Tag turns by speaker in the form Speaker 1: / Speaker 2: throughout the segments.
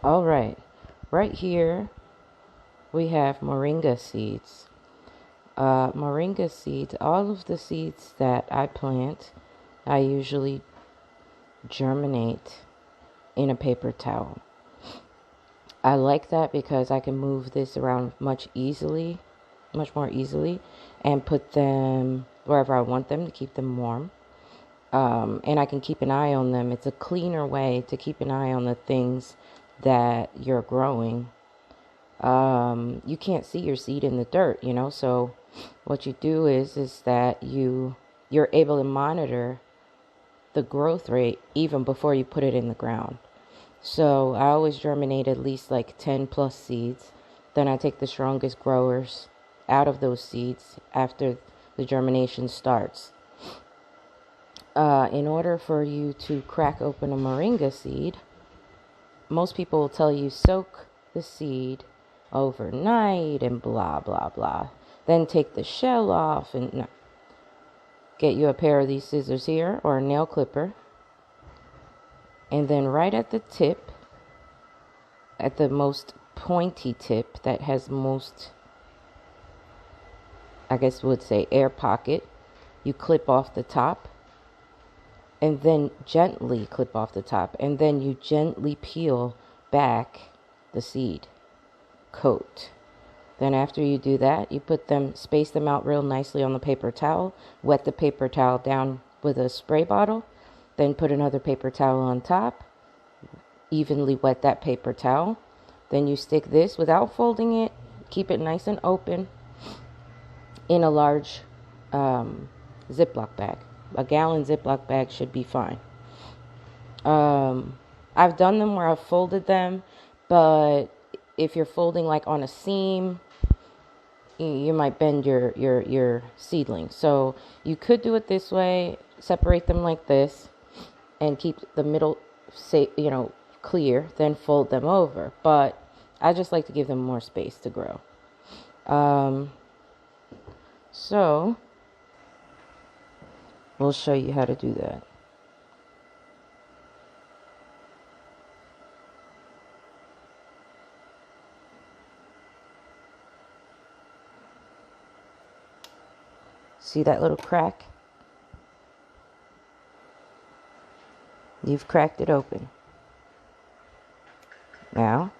Speaker 1: All right. Right here, we have moringa seeds. Moringa seeds, all of the seeds that I plant, I usually germinate in a paper towel. I like that because I can move this around much more easily, and put them wherever I want them to keep them warm. And I can keep an eye on them. It's a cleaner way to keep an eye on the things that you're growing. You can't see your seed in the dirt, so what you do is that you're able to monitor the growth rate even before you put it in the ground. So I always germinate at least like 10 plus seeds. Then I take the strongest growers out of those seeds after the germination starts. In order for you to crack open a moringa seed, most people will tell you soak the seed overnight and blah, blah, blah. Then take the shell off and no. Get you a pair of these scissors here or a nail clipper. And then right at the tip, at the most pointy tip that has most, I guess would say, air pocket, you clip off the top. And then gently clip off the top. And then you gently peel back the seed coat. Then after you do that, you space them out real nicely on the paper towel. Wet the paper towel down with a spray bottle. Then put another paper towel on top. Evenly wet that paper towel. Then you stick this without folding it. Keep it nice and open in a large Ziploc bag. A gallon Ziploc bag should be fine. I've done them where I've folded them, but if you're folding like on a seam, you might bend your seedling. So you could do it this way, separate them like this, and keep the middle, clear, then fold them over. But I just like to give them more space to grow. So we'll show you how to do that. See that little crack? You've cracked it open. Now,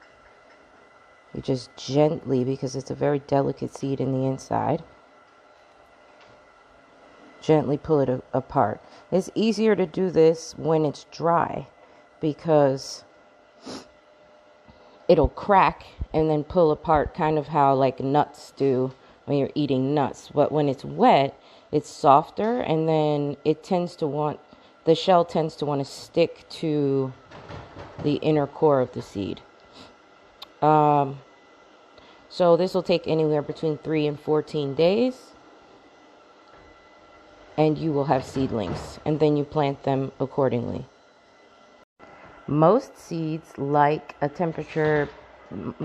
Speaker 1: you just gently, because it's a very delicate seed in the inside, gently pull it apart. It's easier to do this when it's dry because it'll crack and then pull apart, kind of how like nuts do when you're eating nuts. But when it's wet, it's softer, and then the shell tends to want to stick to the inner core of the seed. So this will take anywhere between 3 and 14 days. And you will have seedlings, and then you plant them accordingly. Most seeds like a temperature,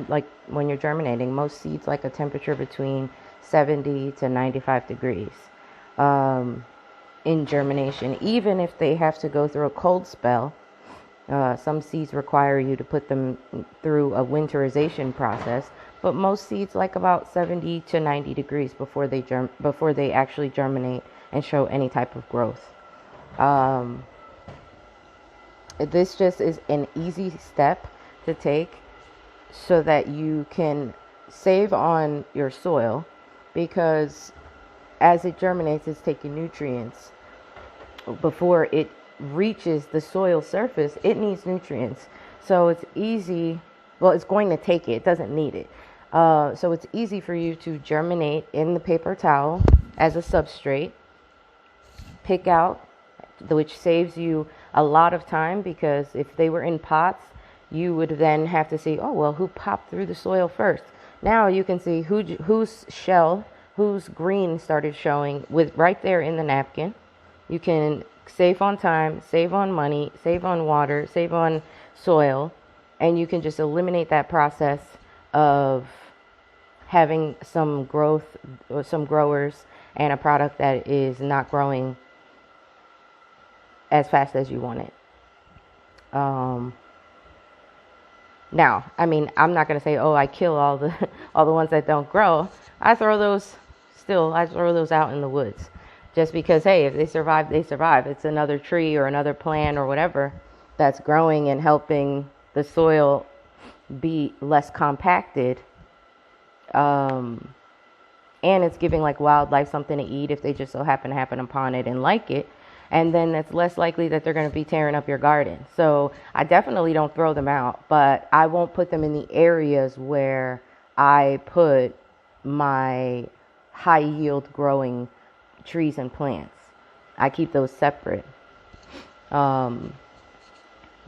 Speaker 1: like when you're germinating, most seeds like a temperature between 70 to 95 degrees in germination. Even if they have to go through a cold spell, some seeds require you to put them through a winterization process, but most seeds like about 70 to 90 degrees before they actually germinate and show any type of growth. This just is an easy step to take so that you can save on your soil, because as it germinates, it's taking nutrients. Before it reaches the soil surface, it needs nutrients. So it's easy. Well, it's going to take it. It doesn't need it. So it's easy for you to germinate in the paper towel as a substrate. Pick out, which saves you a lot of time, because if they were in pots, you would then have to see, oh, well, who popped through the soil first? Now you can see whose shell, whose green started showing with right there in the napkin. You can save on time, save on money, save on water, save on soil, and you can just eliminate that process of having some growth or some growers and a product that is not growing as fast as you want it. Now, I mean, I'm not going to say, oh, I kill all the all the ones that don't grow. I throw those out in the woods. Just because, hey, if they survive, they survive. It's another tree or another plant or whatever that's growing and helping the soil be less compacted. And it's giving like wildlife something to eat if they just so happen upon it and like it. And then it's less likely that they're going to be tearing up your garden. So I definitely don't throw them out, but I won't put them in the areas where I put my high yield growing trees and plants. I keep those separate. But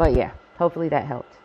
Speaker 1: yeah, hopefully that helped.